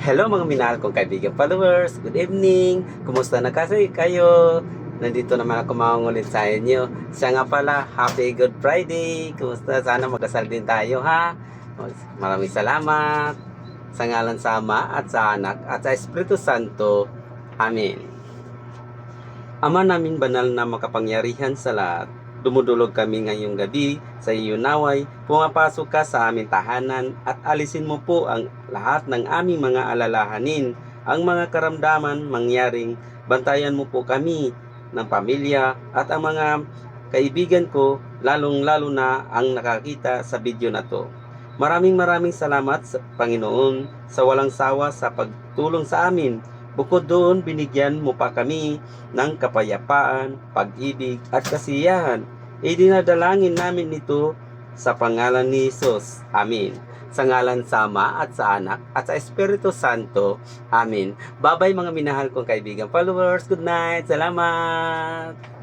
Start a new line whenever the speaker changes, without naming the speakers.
Hello mga minahal kong kaibigan followers, good evening, kumusta na kasi kayo? Nandito naman ako mangungulit sa inyo. Siya nga pala, Happy Good Friday, kumusta? Sana magdasal din tayo ha. Maraming salamat sa ngalan sa Ama at sa Anak at sa Espiritu Santo. Amen. Ama namin banal na makapangyarihan sa lahat, dumudulog kami ngayong gabi sa iyo naway, pumapasok ka sa aming tahanan at alisin mo po ang lahat ng aming mga alalahanin, ang mga karamdaman mangyaring, bantayan mo po kami ng pamilya at ang mga kaibigan ko, lalong lalo na ang nakakita sa video na to. Maraming salamat sa Panginoon sa walang sawa sa pagtulong sa amin. Bukod doon, binigyan mo pa kami ng kapayapaan, pag-ibig at kasiyahan. Idinadalangin namin ito sa pangalan ni Jesus. Amen. Sa ngalan sa Ama at sa Anak at sa Espiritu Santo. Amen. Bye-bye mga minahal kong kaibigan followers. Good night. Salamat.